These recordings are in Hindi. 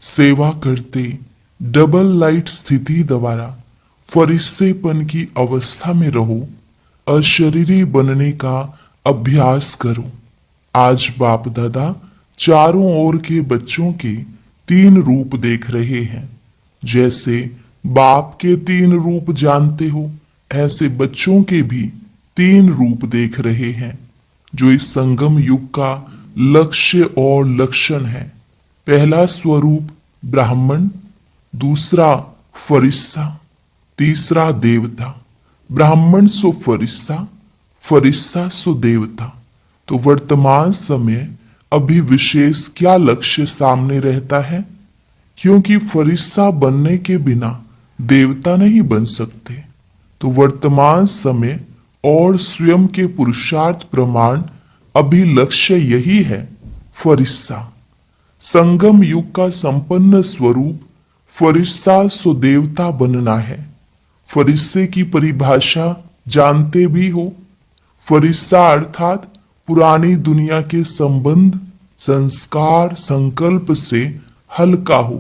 सेवा करते डबल लाइट स्थिति द्वारा फरिश्तेपन की अवस्था में रहो, अशरीरी बनने का अभ्यास करो। आज बाप दादा चारों ओर के बच्चों के तीन रूप देख रहे हैं। जैसे बाप के तीन रूप जानते हो, ऐसे बच्चों के भी तीन रूप देख रहे हैं, जो इस संगम युग का लक्ष्य और लक्षण है। पहला स्वरूप ब्राह्मण, दूसरा फरिश्ता, तीसरा देवता। ब्राह्मण सो फरिश्ता, फरिश्ता सो देवता। तो वर्तमान समय अभी विशेष क्या लक्ष्य सामने रहता है? क्योंकि फरिश्ता बनने के बिना देवता नहीं बन सकते। तो वर्तमान समय और स्वयं के पुरुषार्थ प्रमाण अभी लक्ष्य यही है, फरिश्ता। संगम युग का संपन्न स्वरूप फरिश्ता सो देवता बनना है। फरिश्ते की परिभाषा जानते भी हो। फरिश्ता अर्थात पुरानी दुनिया के संबंध, संस्कार, संकल्प से हल्का हो।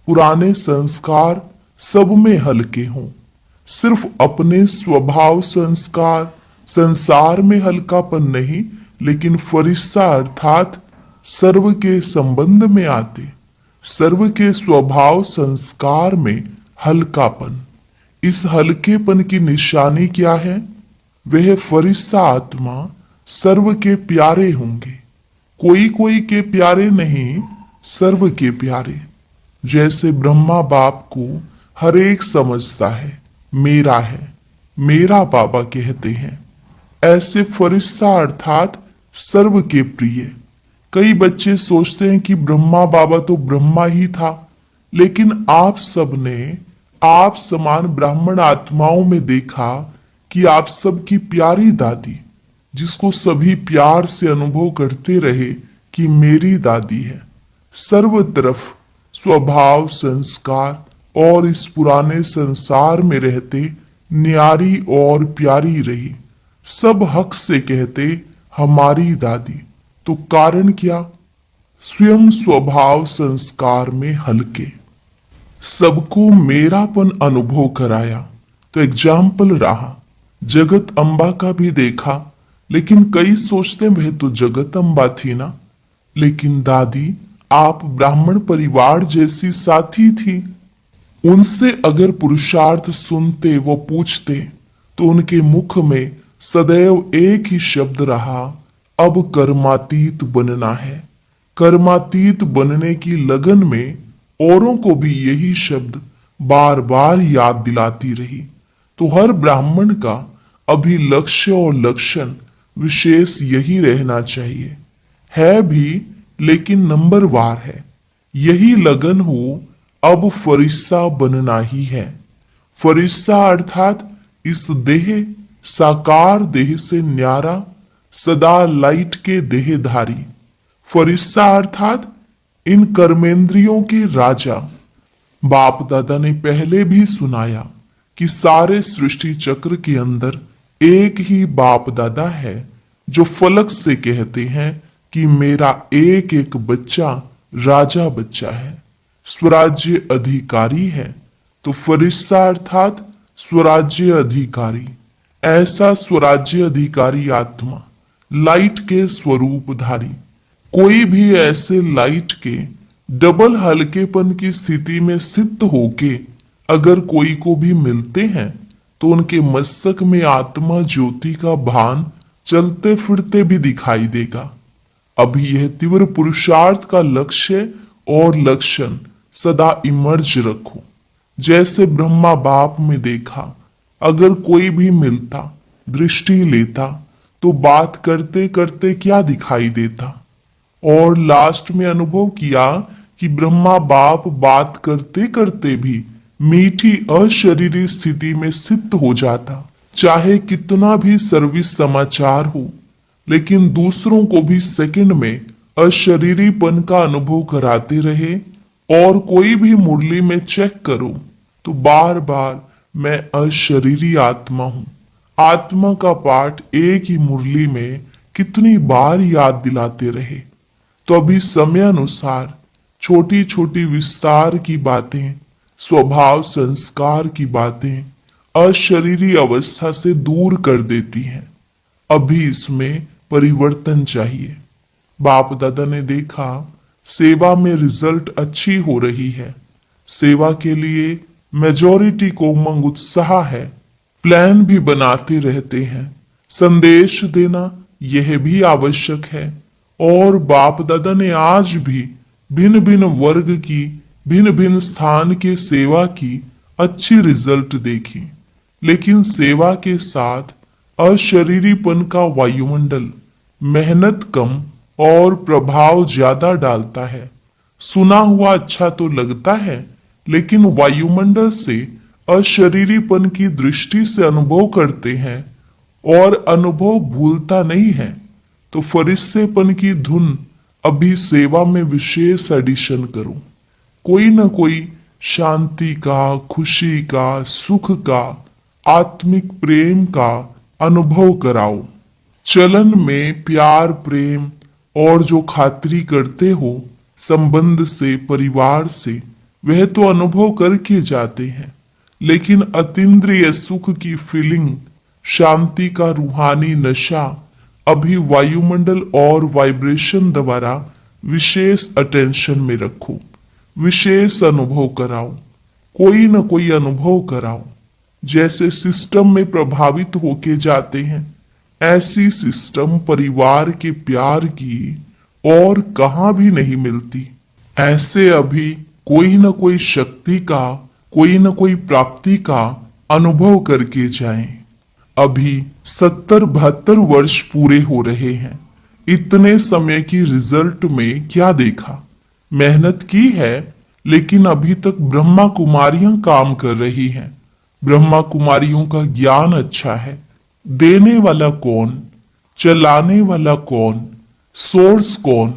पुराने संस्कार सब में हल्के हों। सिर्फ अपने स्वभाव संस्कार संसार में हल्कापन नहीं, लेकिन फरिश्ता अर्थात सर्व के संबंध में आते, सर्व के स्वभाव संस्कार में हल्कापन। इस हल्केपन की निशानी क्या है? वह फरिश्ता आत्मा सर्व के प्यारे होंगे। कोई कोई के प्यारे नहीं, सर्व के प्यारे। जैसे ब्रह्मा बाप को हर एक समझता है, मेरा है, मेरा बाबा कहते हैं, ऐसे फरिश्ता अर्थात सर्व के प्रिय। कई बच्चे सोचते हैं कि ब्रह्मा बाबा तो ब्रह्मा ही था, लेकिन आप सबने आप समान ब्राह्मण आत्माओं में देखा कि आप सबकी प्यारी दादी, जिसको सभी प्यार से अनुभव करते रहे कि मेरी दादी है, सर्व तरफ स्वभाव संस्कार और इस पुराने संसार में रहते न्यारी और प्यारी रही। सब हक से कहते हमारी दादी। तो कारण क्या? स्वयं स्वभाव संस्कार में हल्के, सबको मेरापन अनुभव कराया। तो एग्जाम्पल रहा, जगत अम्बा का भी देखा, लेकिन कई सोचते वह तो जगत अम्बा थी ना। लेकिन दादी आप ब्राह्मण परिवार जैसी साथी थी। उनसे अगर पुरुषार्थ सुनते व पूछते तो उनके मुख में सदैव एक ही शब्द रहा, अब कर्मातीत बनना है। कर्मातीत बनने की लगन में औरों को भी यही शब्द बार बार याद दिलाती रही। तो हर ब्राह्मण का अभी लक्ष्य और लक्षण विशेष यही रहना चाहिए, है भी, लेकिन नंबरवार है। यही लगन हो, अब फरिश्ता बनना ही है। फरिश्ता अर्थात इस देह, साकार देह से न्यारा, सदा लाइट के देहधारी। फरिश्ता अर्थात इन कर्मेंद्रियों के राजा। बाप दादा ने पहले भी सुनाया कि सारे सृष्टि चक्र के अंदर एक ही बाप दादा है, जो फलक से कहते हैं कि मेरा एक एक बच्चा राजा बच्चा है, स्वराज्य अधिकारी है। तो फरिश्ता अर्थात स्वराज्य अधिकारी। ऐसा स्वराज्य अधिकारी आत्मा, लाइट के स्वरूपधारी। कोई भी ऐसे लाइट के डबल हल्केपन की स्थिति में स्थित होके अगर कोई को भी मिलते हैं, तो उनके मस्तक में आत्मा ज्योति का भान चलते फिरते भी दिखाई देगा। अभी यह तीव्र पुरुषार्थ का लक्ष्य और लक्षण सदा इमर्ज रखो। जैसे ब्रह्मा बाप में देखा, अगर कोई भी मिलता, दृष्टि लेता, तो बात करते करते क्या दिखाई देता। और लास्ट में अनुभव किया कि ब्रह्मा बाप बात करते करते भी मीठी अशरीरी स्थिति में स्थित हो जाता। चाहे कितना भी सर्विस समाचार हो, लेकिन दूसरों को भी सेकंड में अशरीरीपन का अनुभव कराते रहे। और कोई भी मुरली में चेक करो तो बार बार मैं अशरीरी आत्मा हूं। आत्मा का पाठ एक ही मुरली में कितनी बार याद दिलाते रहे। तो अभी समय अनुसार छोटी छोटी विस्तार की बातें, स्वभाव संस्कार की बातें अशरीरी अवस्था से दूर कर देती हैं। अभी इसमें परिवर्तन चाहिए। बाप दादा ने देखा सेवा में रिजल्ट अच्छी हो रही है, सेवा के लिए मेजॉरिटी को उमंग उत्साह है, प्लान भी बनाते रहते हैं, संदेश देना यह भी आवश्यक है। और बाप दादा ने आज भी भिन्न भिन्न वर्ग की, भिन्न भिन्न स्थान के सेवा की अच्छी रिजल्ट देखी। लेकिन सेवा के साथ अशरीरीपन का वायुमंडल मेहनत कम और प्रभाव ज्यादा डालता है। सुना हुआ अच्छा तो लगता है, लेकिन वायुमंडल से अशरीरीपन की दृष्टि से अनुभव करते हैं और अनुभव भूलता नहीं है। तो फरिस्तेपन की धुन अभी सेवा में विशेष एडिशन करो। कोई न कोई शांति का, खुशी का, सुख का, आत्मिक प्रेम का अनुभव कराओ। चलन में प्यार, प्रेम और जो खातिरी करते हो संबंध से, परिवार से, वह तो अनुभव करके जाते हैं। लेकिन अतीन्द्रिय सुख की फीलिंग, शांति का रूहानी नशा अभी वायुमंडल और वाइब्रेशन द्वारा विशेष अटेंशन में रखो, विशेष अनुभव कराओ, कोई न कोई अनुभव कराओ। जैसे सिस्टम में प्रभावित होके जाते हैं, ऐसी सिस्टम परिवार के प्यार की और कहां भी नहीं मिलती। ऐसे अभी कोई न कोई शक्ति का, कोई न कोई प्राप्ति का अनुभव करके जाएं। अभी 70-72 वर्ष पूरे हो रहे हैं। इतने समय की रिजल्ट में क्या देखा? मेहनत की है, लेकिन अभी तक ब्रह्मा कुमारियां काम कर रही हैं। ब्रह्मा कुमारियों का ज्ञान अच्छा है। देने वाला कौन? चलाने वाला कौन? सोर्स कौन?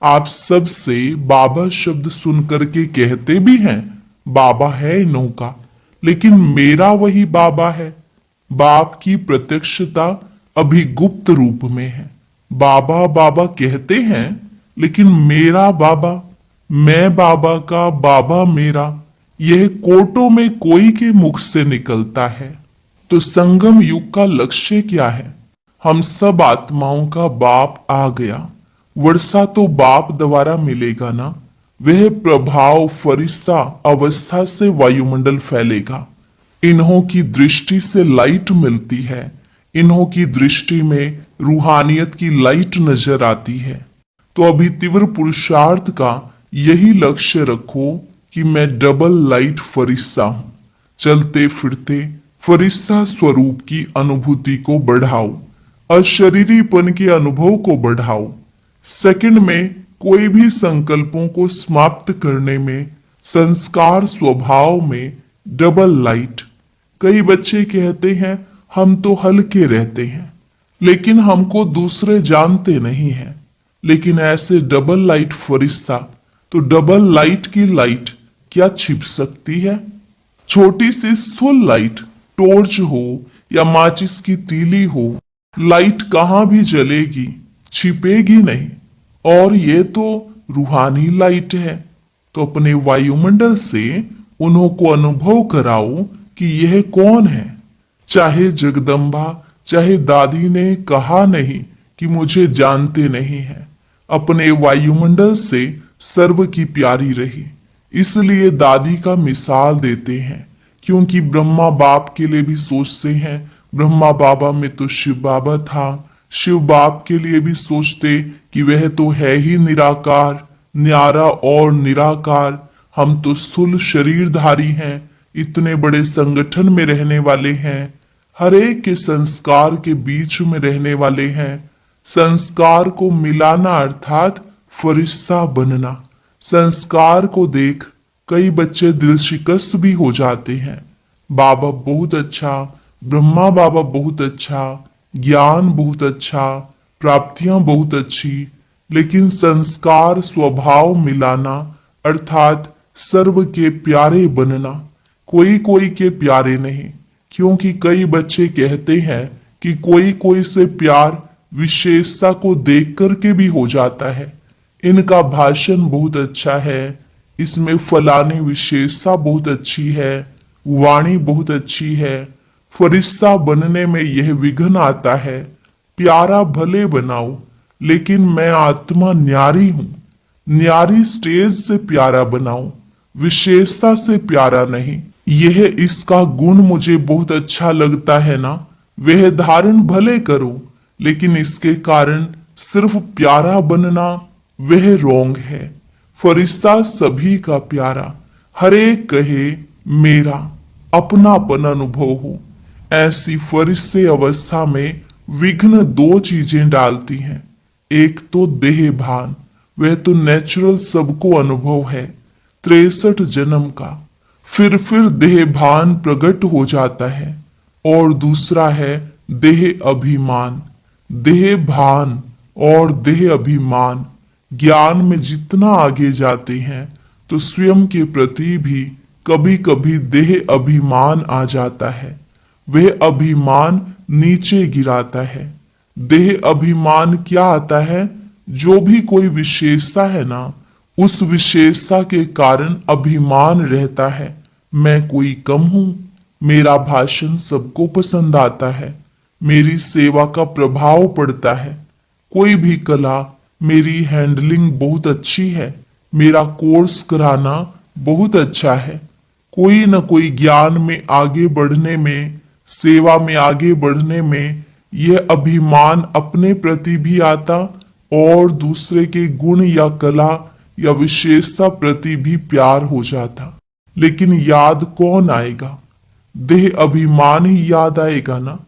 आप सबसे बाबा शब्द सुन करके कहते भी हैं बाबा है इन्हों का, लेकिन मेरा वही बाबा है। बाप की प्रत्यक्षता अभी गुप्त रूप में है। बाबा बाबा कहते हैं, लेकिन मेरा बाबा, मैं बाबा का, बाबा मेरा, यह कोटों में कोई के मुख से निकलता है। तो संगम युग का लक्ष्य क्या है? हम सब आत्माओं का बाप आ गया। वर्षा तो बाप द्वारा मिलेगा ना। वह प्रभाव फरिश्ता अवस्था से वायुमंडल फैलेगा। इन्हों की दृष्टि से लाइट मिलती है, इन्हों की दृष्टि में रूहानियत की लाइट नजर आती है। तो अभी तीव्र पुरुषार्थ का यही लक्ष्य रखो कि मैं डबल लाइट फरिश्ता हूं। चलते फिरते फरिश्ता स्वरूप की अनुभूति को बढ़ाओ, अशरीरीपन के अनुभव को बढ़ाओ। सेकंड में कोई भी संकल्पों को समाप्त करने में, संस्कार स्वभाव में डबल लाइट। कई बच्चे कहते हैं हम तो हल्के रहते हैं, लेकिन हमको दूसरे जानते नहीं हैं। लेकिन ऐसे डबल लाइट फरिश्ता, तो डबल लाइट की लाइट क्या छिप सकती है? छोटी सी स्थूल लाइट, टॉर्च हो या माचिस की तीली हो, लाइट कहां भी जलेगी, छिपेगी नहीं। और ये तो रूहानी लाइट है। तो अपने वायुमंडल से उन्हों को अनुभव कराओ कि यह कौन है। चाहे जगदम्बा, चाहे दादी ने कहा नहीं कि मुझे जानते नहीं है, अपने वायुमंडल से सर्व की प्यारी रही। इसलिए दादी का मिसाल देते हैं, क्योंकि ब्रह्मा बाप के लिए भी सोचते हैं। ब्रह्मा बाबा में तो शिव बाबा था। शिव बाप के लिए भी सोचते कि वह तो है ही निराकार, न्यारा और निराकार। हम तो स्थूल शरीरधारी हैं, इतने बड़े संगठन में रहने वाले हैं, हर एक के संस्कार के बीच में रहने वाले हैं। संस्कार को मिलाना अर्थात फरिश्ता बनना। संस्कार को देख कई बच्चे दिल शिकस्त भी हो जाते हैं। बाबा बहुत अच्छा, ब्रह्मा बाबा बहुत अच्छा, ज्ञान बहुत अच्छा, प्राप्तियां बहुत अच्छी, लेकिन संस्कार स्वभाव मिलाना अर्थात सर्व के प्यारे बनना, कोई कोई के प्यारे नहीं। क्योंकि कई बच्चे कहते हैं कि कोई कोई से प्यार विशेषता को देख करके भी हो जाता है। इनका भाषण बहुत अच्छा है, इसमें फलानी विशेषता बहुत अच्छी है, वाणी बहुत अच्छी है, फरिश्ता बनने में यह विघ्न आता है, प्यारा भले बनाओ, लेकिन मैं आत्मा न्यारी हूं, न्यारी स्टेज से प्यारा बनाओ, विशेषता से प्यारा नहीं। यह इसका गुण मुझे बहुत अच्छा लगता है ना, वह धारण भले करो, लेकिन इसके कारण सिर्फ प्यारा बनना वह रोंग है। फरिश्ता सभी का प्यारा, हर एक कहे मेरा, अपनापन अनुभव हो। ऐसी फरिश्ते अवस्था में विघ्न दो चीजें डालती हैं। एक तो देह भान, वह तो नेचुरल सबको अनुभव है 63 जन्म का, फिर देह भान प्रकट हो जाता है। और दूसरा है देह अभिमान। देह भान और देह अभिमान ज्ञान में जितना आगे जाते हैं तो स्वयं के प्रति भी कभी कभी देह अभिमान आ जाता है, वह अभिमान नीचे गिराता है। देह अभिमान क्या आता है? जो भी कोई विशेषता है ना, उस विशेषता के कारण अभिमान रहता है, मैं कोई कम हूं, मेरा भाषण सबको पसंद आता है, मेरी सेवा का प्रभाव पड़ता है, कोई भी कला, मेरी हैंडलिंग बहुत अच्छी है, मेरा कोर्स कराना बहुत अच्छा है। कोई न कोई ज्ञान में आगे बढ़ने में, सेवा में आगे बढ़ने में यह अभिमान अपने प्रति भी आता और दूसरे के गुण या कला या विशेषता प्रति भी प्यार हो जाता। लेकिन याद कौन आएगा? देह अभिमान ही याद आएगा ना।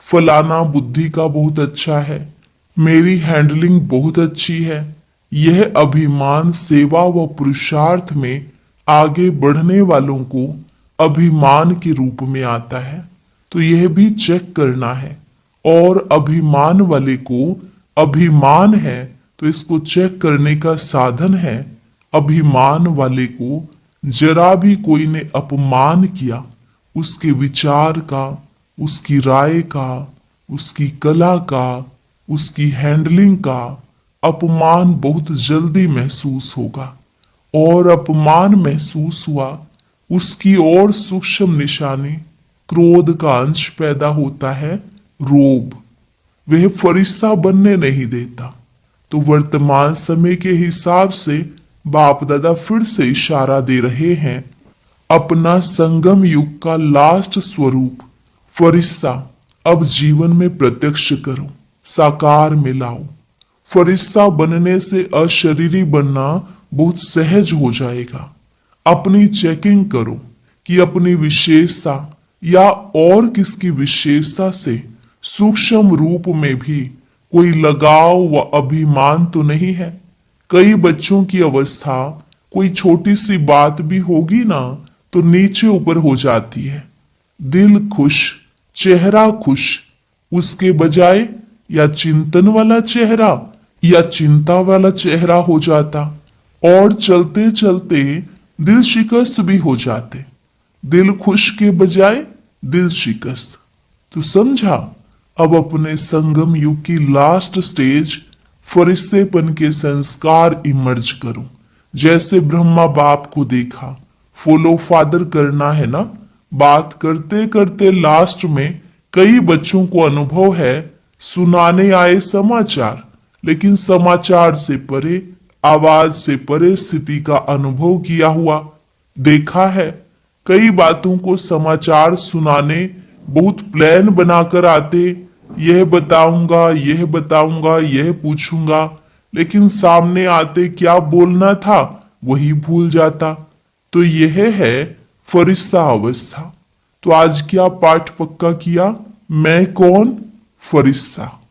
फलाना बुद्धि का बहुत अच्छा है, मेरी हैंडलिंग बहुत अच्छी है, यह अभिमान सेवा व पुरुषार्थ में आगे बढ़ने वालों को अभिमान के रूप में आता है। तो यह भी चेक करना है। और अभिमान वाले को अभिमान है तो इसको चेक करने का साधन है। अभिमान वाले को जरा भी कोई ने अपमान किया, उसके विचार का, उसकी राय का, उसकी कला का, उसकी हैंडलिंग का अपमान बहुत जल्दी महसूस होगा। और अपमान महसूस हुआ, उसकी और सूक्ष्म निशानी क्रोध का अंश पैदा होता है, रोब। वह फरिश्ता बनने नहीं देता। तो वर्तमान समय के हिसाब से बाप दादा फिर से इशारा दे रहे हैं, अपना संगम युग का लास्ट स्वरूप फरिश्ता अब जीवन में प्रत्यक्ष करो, साकार में लाओ। फरिश्ता बनने से अशरीरी बनना बहुत सहज हो जाएगा। अपनी चेकिंग करो कि अपनी विशेषता या और किसकी विशेषता से सूक्ष्म रूप में भी कोई लगाव व अभिमान तो नहीं है। कई बच्चों की अवस्था कोई छोटी सी बात भी होगी ना तो नीचे ऊपर हो जाती है। दिल खुश, चेहरा खुश, उसके बजाय या चिंतन वाला चेहरा या चिंता वाला चेहरा हो जाता। और चलते चलते दिल शिकस्त भी हो जाते। दिल खुश के बजाय दिल शिकस्त। तो समझा? अब अपने संगम युग की लास्ट स्टेज फरिश्तेपन के संस्कार इमर्ज करो। जैसे ब्रह्मा बाप को देखा, फॉलो फादर करना है ना। बात करते करते लास्ट में कई बच्चों को अनुभव है, सुनाने आए समाचार, लेकिन समाचार से परे, आवाज से परे स्थिति का अनुभव किया हुआ देखा है। कई बातों को समाचार सुनाने बहुत प्लान बनाकर आते, यह बताऊंगा, यह बताऊंगा, यह पूछूंगा, लेकिन सामने आते क्या बोलना था वही भूल जाता। तो यह है फरिश्ता अवस्था। तो आज क्या पाठ पक्का किया? मैं कौन? फरिश्ता।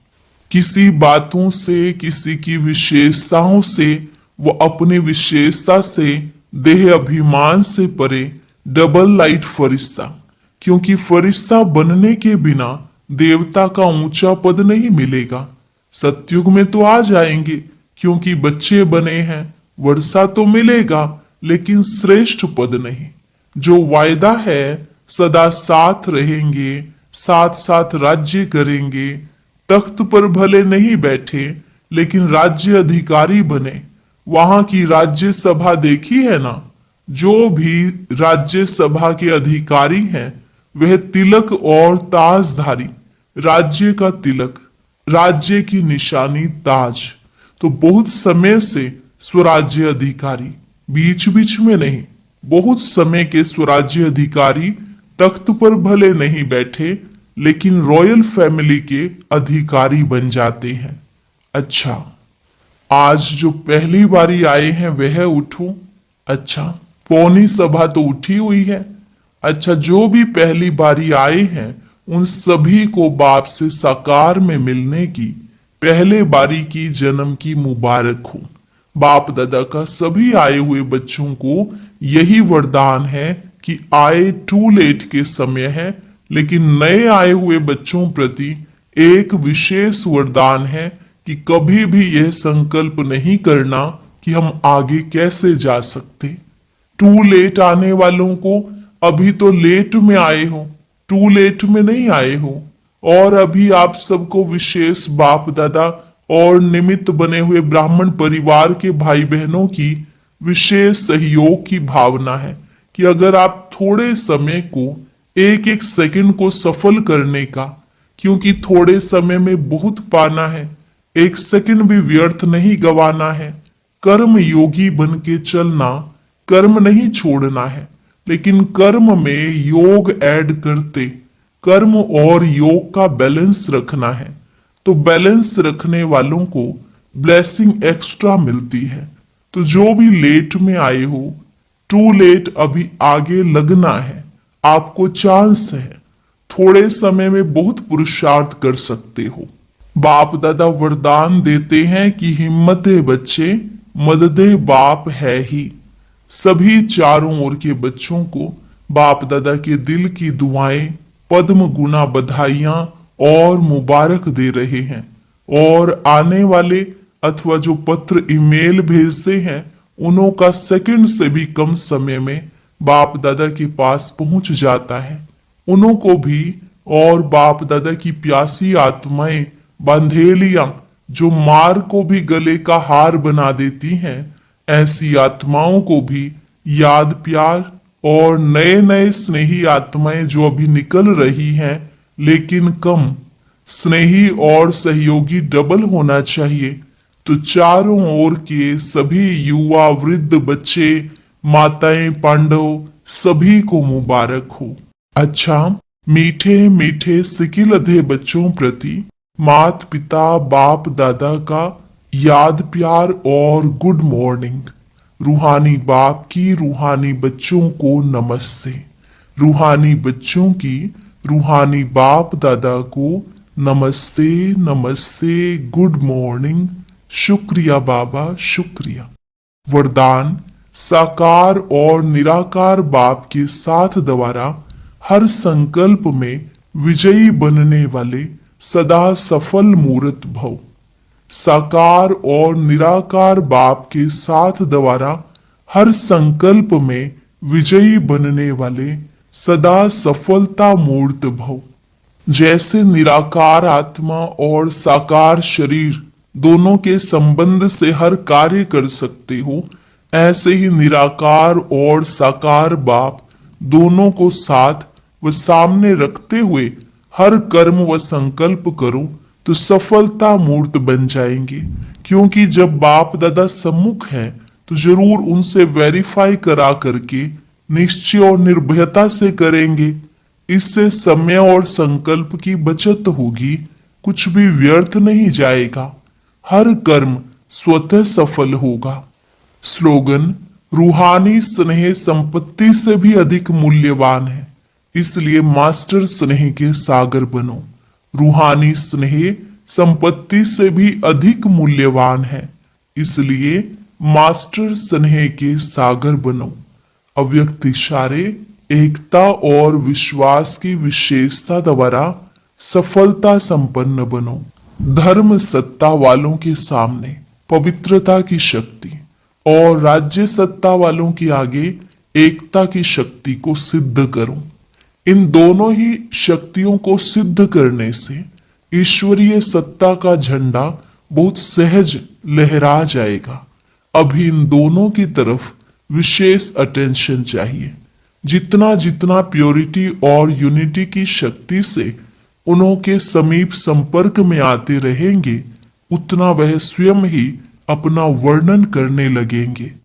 किसी बातों से, किसी की विशेषताओं से, वो अपनी विशेषता से, देह अभिमान से परे डबल लाइट फरिश्ता। क्योंकि फरिश्ता बनने के बिना देवता का ऊंचा पद नहीं मिलेगा। सतयुग में तो आ जाएंगे क्योंकि बच्चे बने हैं, वर्षा तो मिलेगा, लेकिन श्रेष्ठ पद नहीं। जो वायदा है सदा साथ रहेंगे, साथ साथ राज्य करेंगे, तख्त पर भले नहीं बैठे लेकिन राज्य अधिकारी बने, वहां की राज्यसभा देखी है ना? जो भी राज्यसभा के अधिकारी हैं वह तिलक और ताजधारी, राज्य का तिलक, राज्य की निशानी ताज। तो बहुत समय से स्वराज्य अधिकारी, बीच बीच में नहीं, बहुत समय के स्वराज्य अधिकारी तख्त पर भले नहीं बैठे लेकिन रॉयल फैमिली के अधिकारी बन जाते हैं। अच्छा, आज जो पहली बारी आए हैं वह उठो। अच्छा, पौनी सभा तो उठी हुई है। अच्छा, जो भी पहली बारी आए हैं उन सभी को बाप से साकार में मिलने की पहले बारी की जन्म की मुबारक हो। बाप दादा का सभी आए हुए बच्चों को यही वरदान है कि आए टू लेट के समय है, लेकिन नए आए हुए बच्चों प्रति एक विशेष वरदान है कि कभी भी यह संकल्प नहीं करना कि हम आगे कैसे जा सकते। टू लेट आने वालों को अभी तो लेट में आए हो, टू लेट में नहीं आए हो। और अभी आप सबको विशेष बाप दादा और निमित्त बने हुए ब्राह्मण परिवार के भाई बहनों की विशेष सहयोग की भावना है कि अगर आप थोड़े समय को, एक एक सेकंड को सफल करने का, क्योंकि थोड़े समय में बहुत पाना है, एक सेकंड भी व्यर्थ नहीं गवाना है। कर्म योगी बन के चलना, कर्म नहीं छोड़ना है, लेकिन कर्म में योग ऐड करते, कर्म और योग का बैलेंस रखना है। तो बैलेंस रखने वालों को ब्लेसिंग एक्स्ट्रा मिलती है। तो जो भी लेट में आए हो, टू लेट अभी आगे लगना है, आपको चांस है, थोड़े समय में बहुत पुरुषार्थ कर सकते हो। बाप दादा वरदान देते हैं कि हिम्मते बच्चे, मददे बाप है ही। सभी चारों ओर के बच्चों को बाप दादा के दिल की दुआएं, पद्म गुना बधाइयां और मुबारक दे रहे हैं। और आने वाले अथवा जो पत्र ईमेल भेजते हैं उन्हों का सेकंड से भी कम समय में बाप दादा के पास पहुंच जाता है। उन्हों को भी और बाप दादा की प्यासी आत्माएं, बांधेलियां जो मार को भी गले का हार बना देती हैं, ऐसी आत्माओं को भी याद प्यार और नए नए स्नेही आत्माएं जो अभी निकल रही हैं, लेकिन कम स्नेही और सहयोगी डबल होना चाहिए। तो चारों ओर के सभी युवा, वृद्ध, बच्चे, माताएं, पांडव सभी को मुबारक हो। अच्छा, मीठे मीठे सिकिलधे बच्चों प्रति मात पिता बाप दादा का याद प्यार और गुड मॉर्निंग। रूहानी बाप की रूहानी बच्चों को नमस्ते। रूहानी बच्चों की रूहानी बाप दादा को नमस्ते नमस्ते, गुड मॉर्निंग, शुक्रिया बाबा शुक्रिया। वरदान साकार और निराकार बाप के साथ द्वारा हर संकल्प में विजयी बनने वाले सदा सफल मूर्त भव। साकार और निराकार बाप के साथ द्वारा हर संकल्प में विजयी बनने वाले सदा सफलता मूर्त भव। जैसे निराकार आत्मा और साकार शरीर दोनों के संबंध से हर कार्य कर सकते हो, ऐसे ही निराकार और साकार बाप दोनों को साथ व सामने रखते हुए हर कर्म व संकल्प करो तो सफलता मूर्त बन जाएंगे। क्योंकि जब बाप दादा सम्मुख हैं तो जरूर उनसे वेरीफाई करा करके निश्चय और निर्भयता से करेंगे। इससे समय और संकल्प की बचत होगी, कुछ भी व्यर्थ नहीं जाएगा, हर कर्म स्वतः सफल होगा। स्लोगन रूहानी स्नेह संपत्ति से भी अधिक मूल्यवान है, इसलिए मास्टर स्नेह के सागर बनो। रूहानी स्नेह संपत्ति से भी अधिक मूल्यवान है, इसलिए मास्टर स्नेह के सागर बनो। अव्यक्त इशारे एकता और विश्वास की विशेषता द्वारा सफलता संपन्न बनो। धर्म सत्ता वालों के सामने पवित्रता की शक्ति और राज्य सत्ता वालों के आगे एकता की शक्ति को सिद्ध करो। इन दोनों ही शक्तियों को सिद्ध करने से ईश्वरीय सत्ता का झंडा बहुत सहज लहरा जाएगा। अभी इन दोनों की तरफ विशेष अटेंशन चाहिए। जितना जितना प्योरिटी और यूनिटी की शक्ति से उन्हों के समीप संपर्क में आते रहेंगे, उतना वह स्वयं ही अपना वर्णन करने लगेंगे।